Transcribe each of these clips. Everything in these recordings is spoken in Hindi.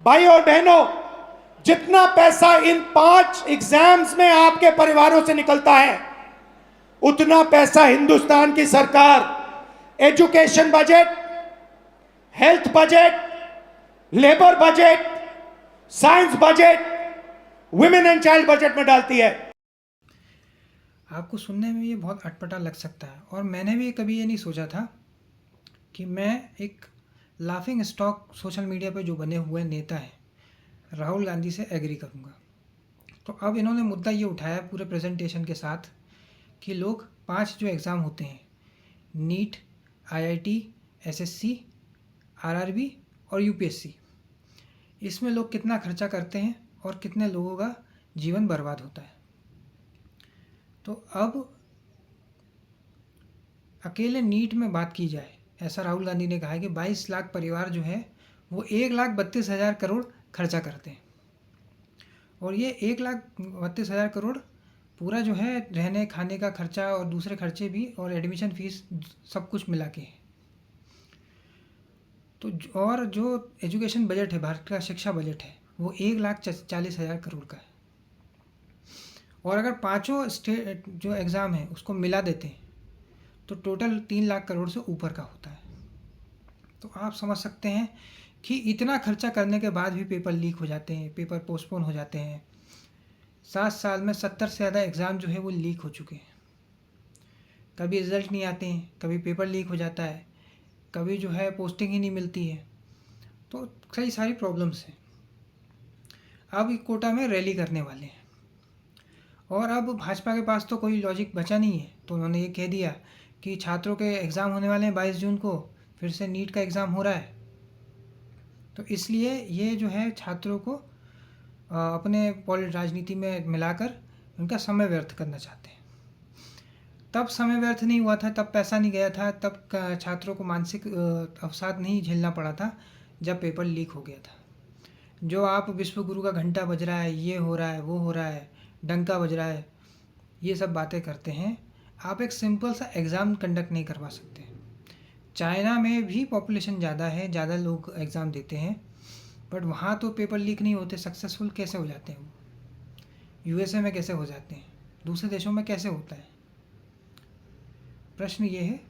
भाई और बहनों, जितना पैसा इन 5 एग्जाम्स में आपके परिवारों से निकलता है, उतना पैसा हिंदुस्तान की सरकार education budget, health budget, labour budget, science budget, women and child budget में डालती है। आपको सुनने में ये बहुत अटपटा लग सकता है और मैंने भी कभी ये नहीं सोचा था कि मैं एक लाफिंग स्टॉक सोशल मीडिया पे जो बने हुए नेता हैं राहुल गांधी से एग्री करूँगा। तो अब इन्होंने मुद्दा ये उठाया पूरे प्रेजेंटेशन के साथ कि लोग 5 जो एग्ज़ाम होते हैं, नीट, आईआईटी, एसएससी, आरआरबी और यूपीएससी, इसमें लोग कितना खर्चा करते हैं और कितने लोगों का जीवन बर्बाद होता है। तो अब अकेले नीट में बात की जाए, ऐसा राहुल गांधी ने कहा है कि 22 लाख परिवार जो है वो 1,32,000 करोड़ खर्चा करते हैं और ये 1,32,000 करोड़ पूरा जो है रहने खाने का खर्चा और दूसरे खर्चे भी और एडमिशन फीस सब कुछ मिला के है। तो और जो एजुकेशन बजट है, भारत का शिक्षा बजट है, वो 1,40,000 करोड़ का है। और अगर पाँचों स्टेट जो एग्ज़ाम है उसको मिला देते हैं तो टोटल 3 लाख करोड़ से ऊपर का होता है। तो आप समझ सकते हैं कि इतना खर्चा करने के बाद भी पेपर लीक हो जाते हैं, पेपर पोस्टपोन हो जाते हैं। 7 साल में 70 से ज़्यादा एग्ज़ाम जो है वो लीक हो चुके हैं। कभी रिज़ल्ट नहीं आते हैं, कभी पेपर लीक हो जाता है, कभी जो है पोस्टिंग ही नहीं मिलती है। तो कई सारी प्रॉब्लम्स हैं। अब कोटा में रैली करने वाले हैं और अब भाजपा के पास तो कोई लॉजिक बचा नहीं है, तो उन्होंने ये कह दिया कि छात्रों के एग्ज़ाम होने वाले हैं 22 जून को, फिर से नीट का एग्ज़ाम हो रहा है, तो इसलिए ये जो है छात्रों को अपने राजनीति में मिलाकर उनका समय व्यर्थ करना चाहते हैं। तब समय व्यर्थ नहीं हुआ था, तब पैसा नहीं गया था, तब छात्रों को मानसिक अवसाद नहीं झेलना पड़ा था जब पेपर लीक हो गया था। जो आप विश्व गुरु का घंटा बज रहा है, ये हो रहा है, वो हो रहा है, डंका बज रहा है, ये सब बातें करते हैं, आप एक सिंपल सा एग्ज़ाम कंडक्ट नहीं करवा सकते। चाइना में भी पॉपुलेशन ज़्यादा है, ज़्यादा लोग एग्ज़ाम देते हैं, बट वहाँ तो पेपर लीक नहीं होते। सक्सेसफुल कैसे हो जाते हैं वो? यूएसए में कैसे हो जाते हैं? दूसरे देशों में कैसे होता है? प्रश्न ये है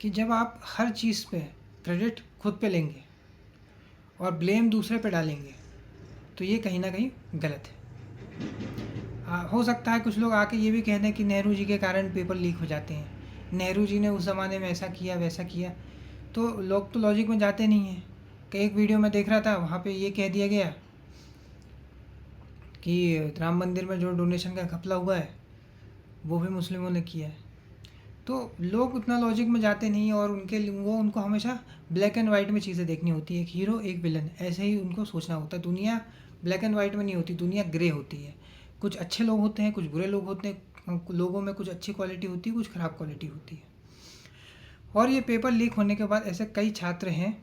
कि जब आप हर चीज़ पे क्रेडिट खुद पे लेंगे और ब्लेम दूसरे पे डालेंगे तो ये कहीं ना कहीं गलत है। हो सकता है कुछ लोग आके ये भी कह दें कि नेहरू जी के कारण पेपर लीक हो जाते हैं, नेहरू जी ने उस ज़माने में ऐसा किया वैसा किया। तो लोग तो लॉजिक में जाते नहीं हैं। कि एक वीडियो में देख रहा था, वहाँ पे ये कह दिया गया कि राम मंदिर में जो डोनेशन का घपला हुआ है वो भी मुस्लिमों ने किया है। तो लोग उतना लॉजिक में जाते नहीं और उनको हमेशा ब्लैक एंड वाइट में चीज़ें देखनी होती है, एक हीरो एक विलन, ऐसे ही उनको सोचना होता है। दुनिया ब्लैक एंड वाइट में नहीं होती, दुनिया ग्रे होती है। कुछ अच्छे लोग होते हैं, कुछ बुरे लोग होते हैं, लोगों में कुछ अच्छी क्वालिटी होती है, कुछ ख़राब क्वालिटी होती है। और ये पेपर लीक होने के बाद ऐसे कई छात्र हैं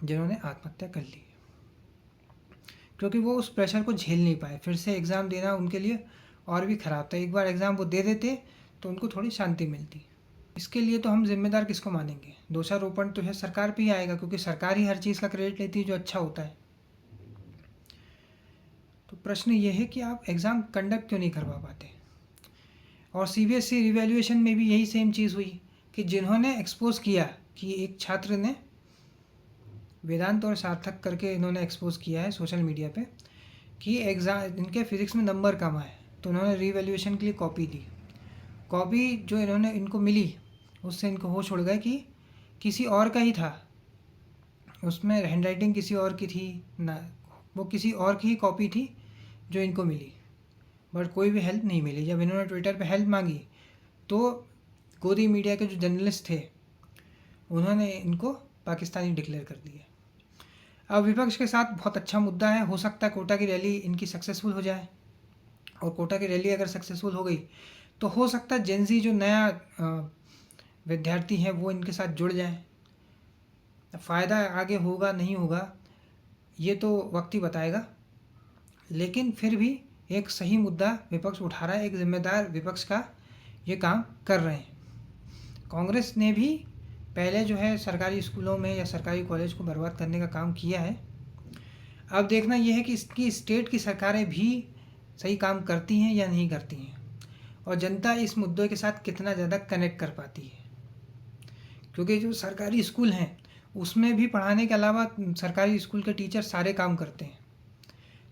जिन्होंने आत्महत्या कर ली क्योंकि वो उस प्रेशर को झेल नहीं पाए। फिर से एग्ज़ाम देना उनके लिए और भी ख़राब था। एक बार एग्ज़ाम वो दे देते तो उनको थोड़ी शांति मिलती। इसके लिए तो हम जिम्मेदार किसको मानेंगे? दोषारोपण तो है सरकार पे ही आएगा, क्योंकि सरकार ही हर चीज़ का क्रेडिट लेती है जो अच्छा होता है। तो प्रश्न ये है कि आप एग्ज़ाम कंडक्ट क्यों नहीं करवा पाते? और सीबीएसई रिवैल्यूएशन में भी यही सेम चीज़ हुई कि जिन्होंने एक्सपोज किया कि एक छात्र ने वेदांत और सार्थक करके इन्होंने एक्सपोज किया है सोशल मीडिया पे कि एग्ज़ाम इनके फिज़िक्स में नंबर कम आए, तो उन्होंने रिवैल्यूएशन के लिए कॉपी दी। कॉपी जो इनको मिली उससे इनको होश उड़ गए कि किसी और का ही था, उसमें हैंडराइटिंग किसी और की थी ना, वो किसी और की ही कॉपी थी जो इनको मिली, बट कोई भी हेल्प नहीं मिली। जब इन्होंने ट्विटर पे हेल्प मांगी तो गोदी मीडिया के जो जर्नलिस्ट थे उन्होंने इनको पाकिस्तानी डिक्लेयर कर दिया। अब विपक्ष के साथ बहुत अच्छा मुद्दा है, हो सकता है कोटा की रैली इनकी सक्सेसफुल हो जाए, और कोटा की रैली अगर सक्सेसफुल हो गई तो हो सकता है जेनजी जो नया विद्यार्थी हैं वो इनके साथ जुड़ जाएं। फ़ायदा आगे होगा नहीं होगा ये तो वक्त ही बताएगा, लेकिन फिर भी एक सही मुद्दा विपक्ष उठा रहा है, एक जिम्मेदार विपक्ष का ये काम कर रहे हैं। कांग्रेस ने भी पहले जो है सरकारी स्कूलों में या सरकारी कॉलेज को बर्बाद करने का काम किया है। अब देखना यह है कि इसकी स्टेट की सरकारें भी सही काम करती हैं या नहीं करती हैं, और जनता इस मुद्दे के साथ कितना ज़्यादा कनेक्ट कर पाती है। क्योंकि जो सरकारी स्कूल हैं उसमें भी पढ़ाने के अलावा सरकारी स्कूल के टीचर सारे काम करते हैं।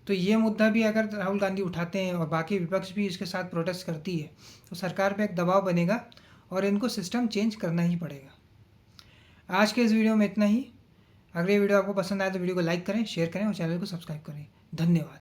तो ये मुद्दा भी अगर राहुल गांधी उठाते हैं और बाकी विपक्ष भी इसके साथ प्रोटेस्ट करती है तो सरकार पे एक दबाव बनेगा और इनको सिस्टम चेंज करना ही पड़ेगा। आज के इस वीडियो में इतना ही। अगर ये वीडियो आपको पसंद आए तो वीडियो को लाइक करें, शेयर करें और चैनल को सब्सक्राइब करें। धन्यवाद।